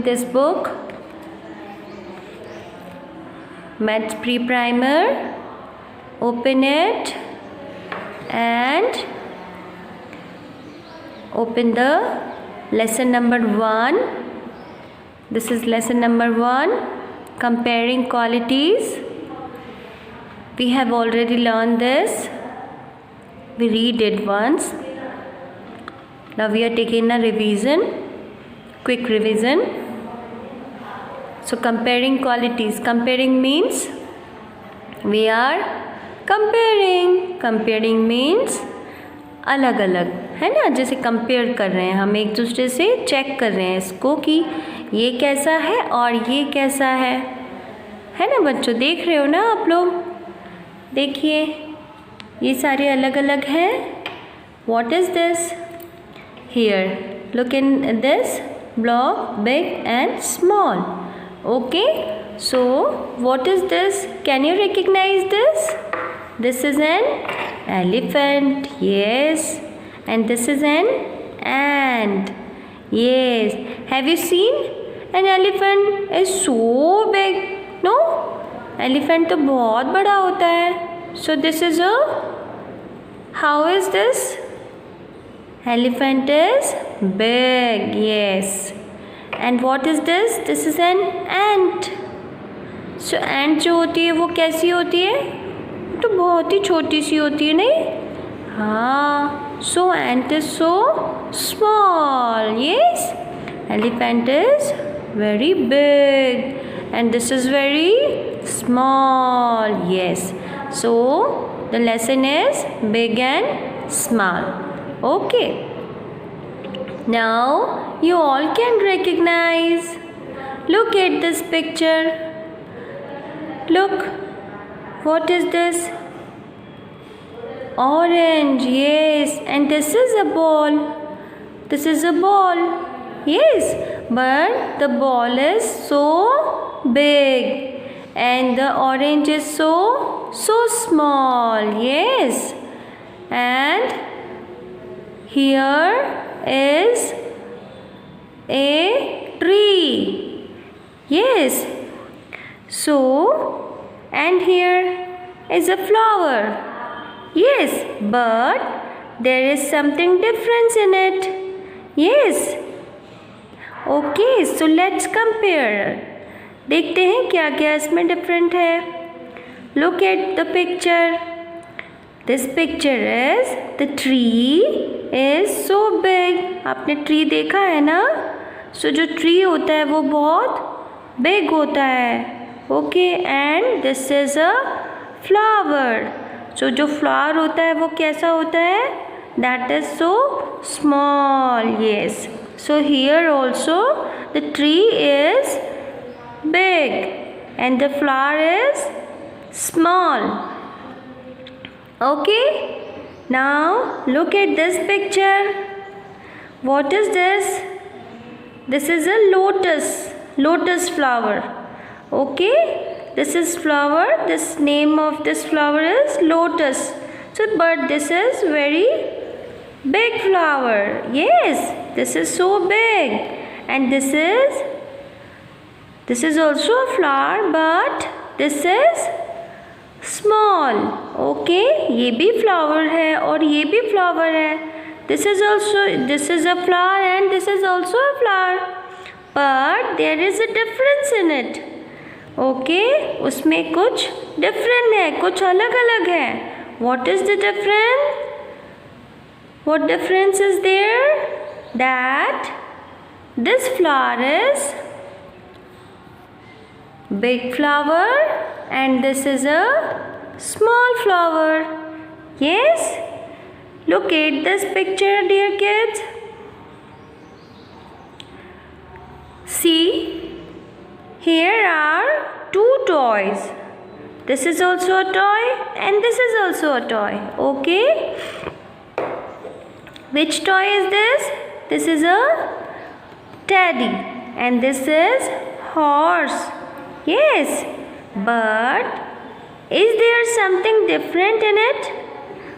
this book, Maths Pre-Primer. Open it and open the lesson number 1. This is lesson number 1, comparing qualities. We have already learned this. We read it once. Now we are taking a revision, quick revision. So comparing qualities. Comparing means we are comparing means अलग अलग, है ना, जैसे compare कर रहे हैं, हम एक दूसरे से चेक कर रहे हैं इसको कि ये कैसा है और ये कैसा है ना बच्चों, देख रहे हो ना आप लोग, देखिए ये सारे अलग अलग हैं. What is this? Here look in this block, big and small. Okay, so what is this? Can you recognize this? This is an elephant. Yes. And this is an ant. Yes. Have you seen an elephant is so big? No, elephant तो बहुत बड़ा होता है. So this is a, how is this? Elephant is big. Yes. And what is this? This is an ant. So ant जो होती है वो कैसी होती है? तो बहुत ही छोटी सी होती है, नहीं? हाँ. So ant is so small. Yes. Elephant is very big and this is very small. Yes. So the lesson is big and small. Okay. Now you all can recognize. Look at this picture. Look. What is this? Orange. Yes. And this is a ball. This is a ball. Yes. But the ball is so big. And the orange is so small. Yes. And here is a tree. Yes. So, and here is a flower. Yes, but there is something different in it. Yes. Okay, so let's compare. देखते हैं क्या क्या इसमें different है. Look at the picture. This picture is the tree is so big. आपने tree देखा है ना? So जो ट्री होता है वो बहुत big होता है. Okay, and this is a flower. So जो flower होता है वो कैसा होता है? That is so small. Yes. So here also the tree is big and the flower is small. Okay. Now look at this picture. What is this? This is a lotus flower. Okay, this is flower. This name of this flower is lotus. So but this is very big flower. Yes, this is so big. And this is also a flower, but this is small. Okay, ये भी flower है और ये भी flower है. This is a flower and this is also a flower, but there is a difference in it. Okay, उसमें कुछ different है, कुछ अलग अलग है. What is the difference? What difference is there? That this flower is big flower and this is a small flower. Yes. Look at this picture, dear kids. See, here are two toys. This is also a toy and this is also a toy. Okay. Which toy is this? This is a teddy and this is horse. Yes. But is there something different in it?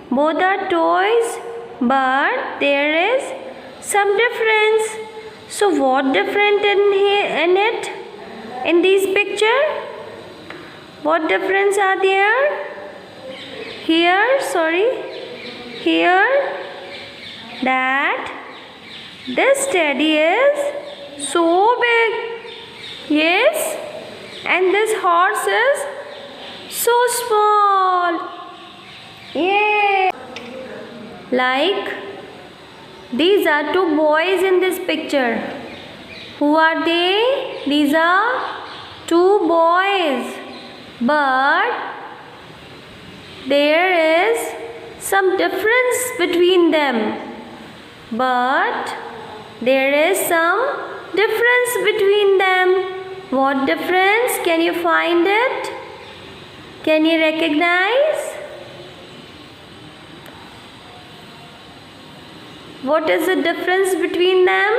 Both are toys, but there is some difference. So what different in here in it? In this picture? What difference are there? Here, here that this teddy is so big. Yes, and this horse is so small. Yeah. Like these are two boys in this picture. Who are they? These are two boys. But there is some difference between them. But there is some difference between them. What difference? Can you find it? Can you recognize? What is the difference between them?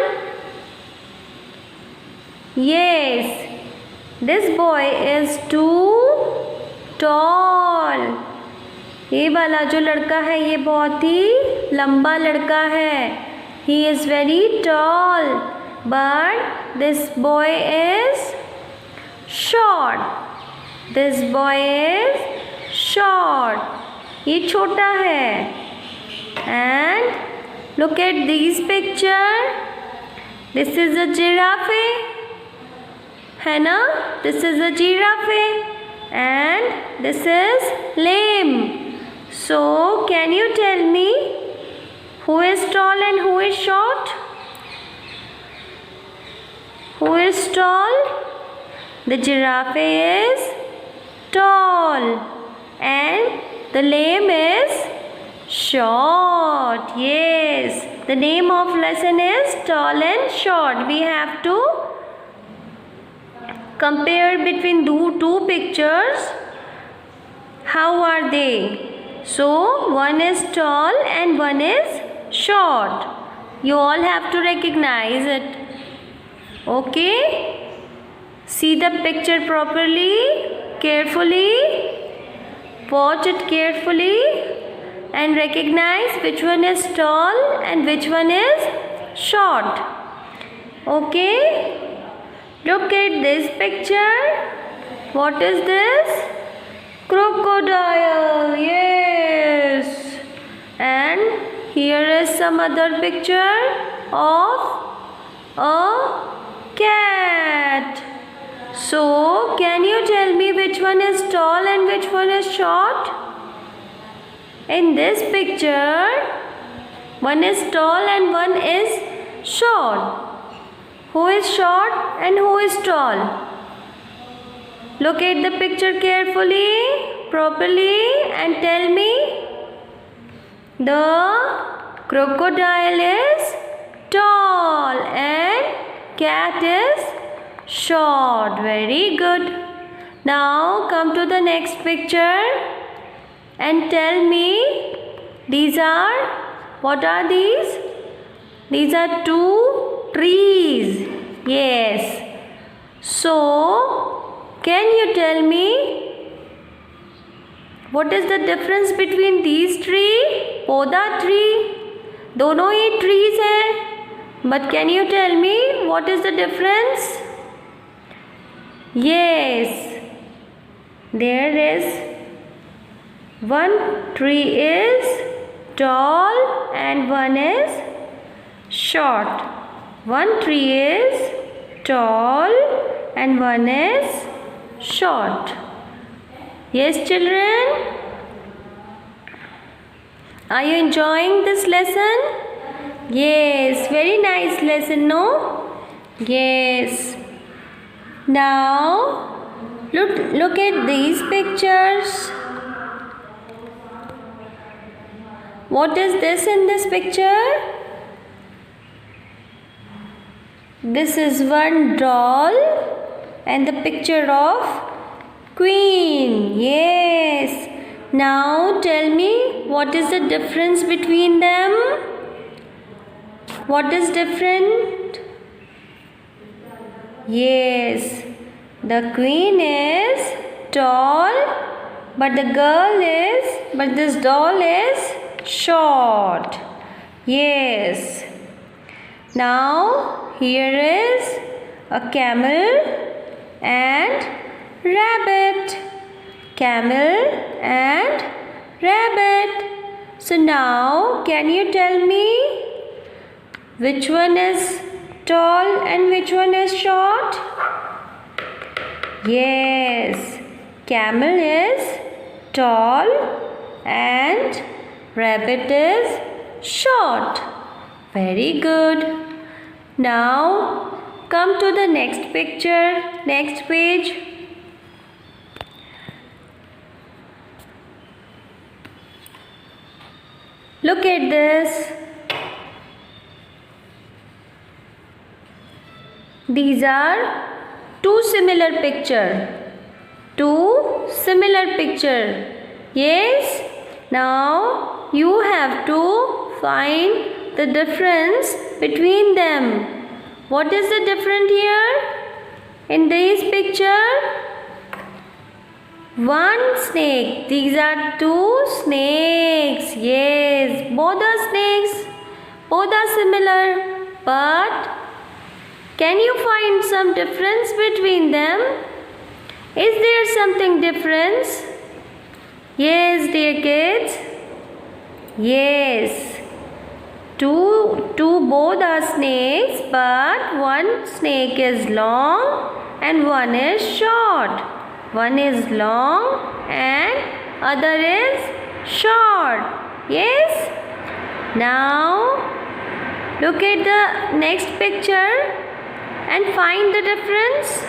Yes, this boy is too tall. ये वाला जो लड़का है ये बहुत ही लंबा लड़का है. He is very tall. But this boy is short. This boy is short. ये छोटा है. And look at this picture. This is a giraffe. है ना? This is a giraffe. And this is lame. So can you tell me who is tall and who is short? Who is tall? The giraffe is tall and the lame is short. Yes, the name of lesson is tall and short. We have to compare between two pictures. How are they? So one is tall and one is short. You all have to recognize it. Okay? See the picture properly, carefully. Watch it carefully and recognize which one is tall and which one is short. Okay? Look at this picture. What is this? Crocodile. Yes. And here is some other picture of a cat. So, can you tell me which one is tall and which one is short? In this picture, one is tall and one is short. Who is short and who is tall? Look at the picture carefully, properly, and tell me. The crocodile is tall and cat is short. Very good. Now come to the next picture and tell me, what are these? These are two trees. Yes. So, can you tell me what is the difference between these three? Poda tree. दोनों ही trees हैं. But can you tell me what is the difference? Yes. There is one tree is tall and one is short. One tree is tall and one is short. Yes, children? Are you enjoying this lesson? Yes, very nice lesson, no? Yes. Now, look at these pictures. What is this in this picture? This is one doll and the picture of Queen. Yes. Now tell me, what is the difference between them? What is different? Yes. The Queen is tall, but this doll is short. Yes. Now here is a camel and rabbit. Camel and rabbit. So now can you tell me which one is tall and which one is short? Yes, camel is tall and rabbit is short. Very good. Now come to the next picture, next page. Look at this. These are two similar picture. Two similar picture. Yes. Now you have to find the difference between them. What is the difference here? In this picture, one snake. These are two snakes. Yes, both are snakes. Both are similar. But can you find some difference between them? Is there something difference? Yes, dear kids. Yes. Two both are snakes, but one snake is long and one is short. One is long and other is short. Yes? Now look at the next picture and find the difference.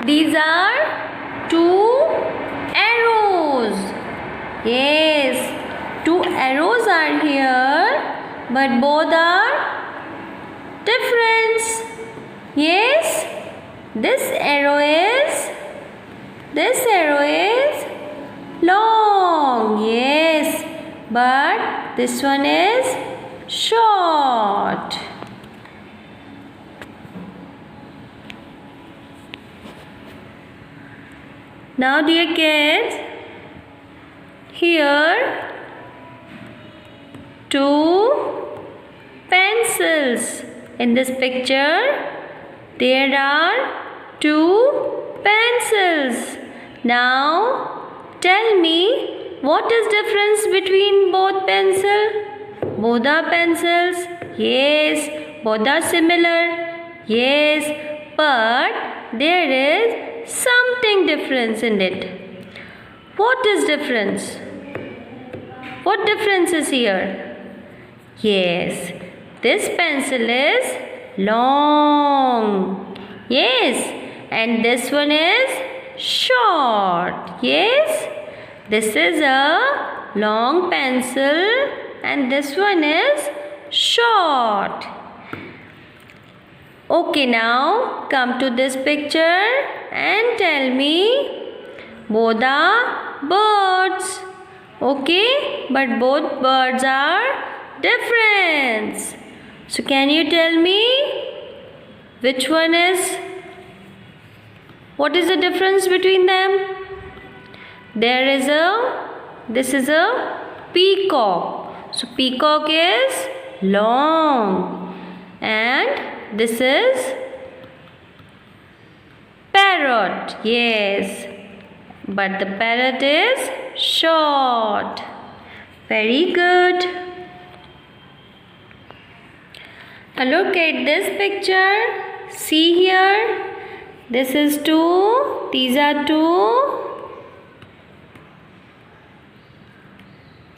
These are two arrows. Yes, two arrows are here, but both are different. Yes, this arrow is long. Yes, but this one is short. Now dear kids, here two pencils. In this picture, there are two pencils. Now tell me, what is difference between both pencil? Both are pencils. Yes, both are similar. Yes, but there is something difference in it. What is difference? What difference is here? Yes, this pencil is long. Yes, and this one is short. Yes, this is a long pencil and this one is short. Okay, now come to this picture and tell me, both are birds. Okay, but both birds are different. So can you tell me which one is, what is the difference between them? This is a peacock. So peacock is long and this is parrot. Yes, but the parrot is short. Very good. Now look at this picture. See here. This is two. These are two.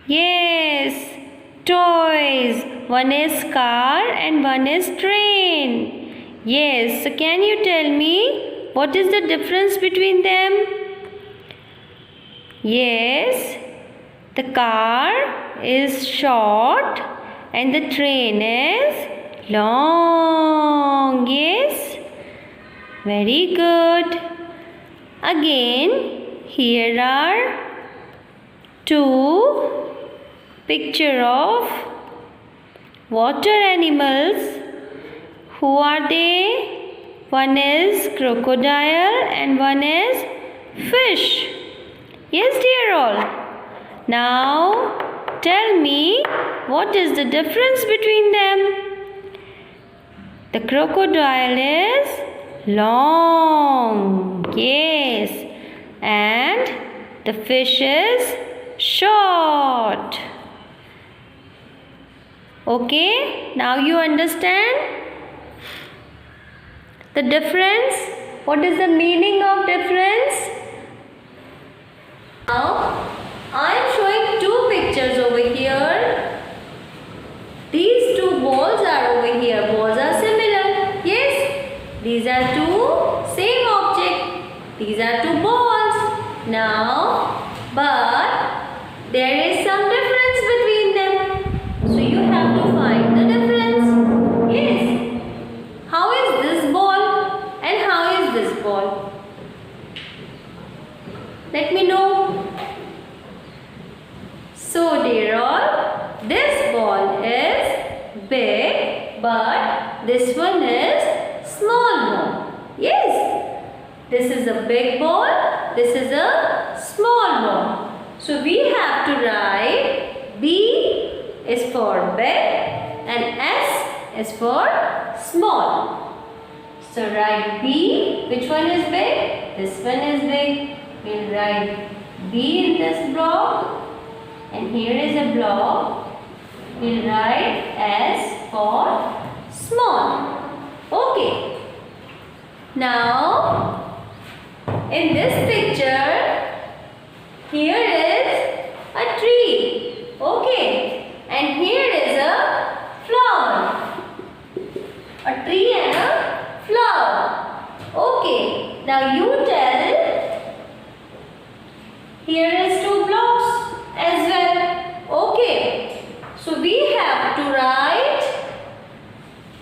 Yes, toys. One is car and one is train. Yes, so can you tell me what is the difference between them? Yes, the car is short and the train is long. Yes, very good. Again, here are two picture of water animals. Who are they? One is crocodile and one is fish. Yes, dear all. Now tell me what is the difference between them? The crocodile is long, yes, and the fish is short. Okay, now you understand the difference? What is the meaning of difference? Now, I am showing two pictures over here. These two balls are over here. Balls are similar. Yes, these are two same object. These are two balls. Now, but there is some difference between them. So you have to find the difference. Yes. How is this ball and how is this ball? Let me know. So dear all, this ball is big but this one is small ball. Yes, this is a big ball, this is a small ball. So we have to write B is for big and S is for small. So write B, which one is big? This one is big. We'll write B in this block. And here is a block. We'll write S for small. Okay. Now, in this picture, here is a tree. Okay. And here is a flower. A tree and a flower. Okay. Now you tell. Here is two blocks as well. Okay. So we have to write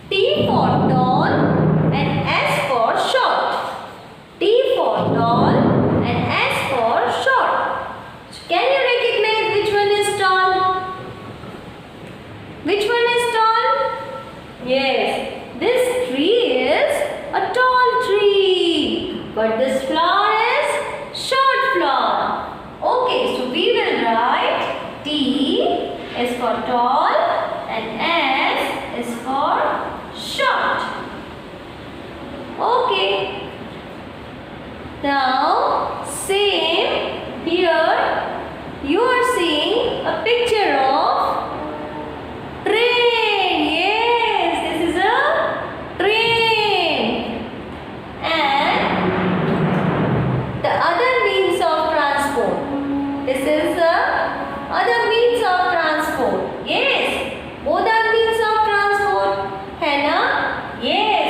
T for tall and S for short. T for tall and S for short. So can you recognize which one is tall? Which one is tall? Yes. This tree is a tall tree. But this flower is short flower. Okay, so we will write T is for tall and S is for short. Okay. Now, same here. You are seeing a picture of train. Yes, this is a train. And the other means of transport. This is the other means of transport. Yes. Both are means of transport. है ना? Yes.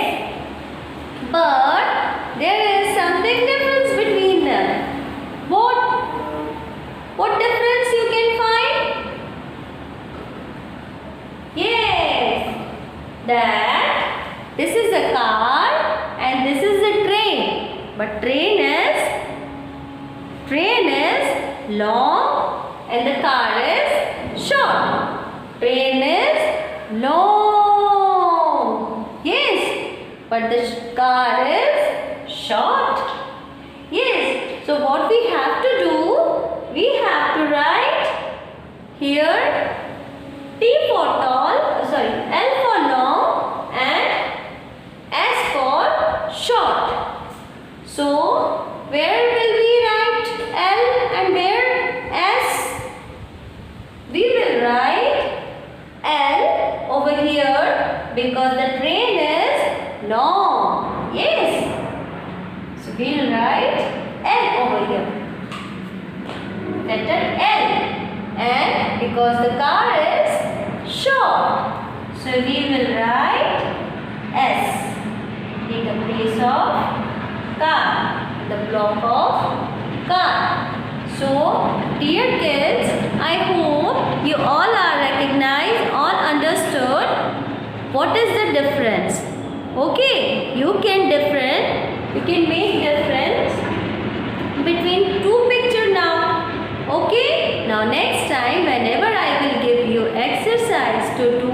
But there is something difference between them. What difference you can find? Yes. That this is a car and this is a train. But train is long and the car is short. Train is long. Yes. But the car is short. Yes. So what we have to do, we have to write here T for tall, L for long and S for short. So where will we write L and where S? We will write L over here because the train is long. Yes. So we will write L over here. Letter L. And because the car is short, so we will write S. Take the place of car, the block of car. So, dear kids, I hope you all are recognized, all understood what is the difference. Okay, you can make difference between two pictures now. Okay, now next time whenever I will give you exercise to do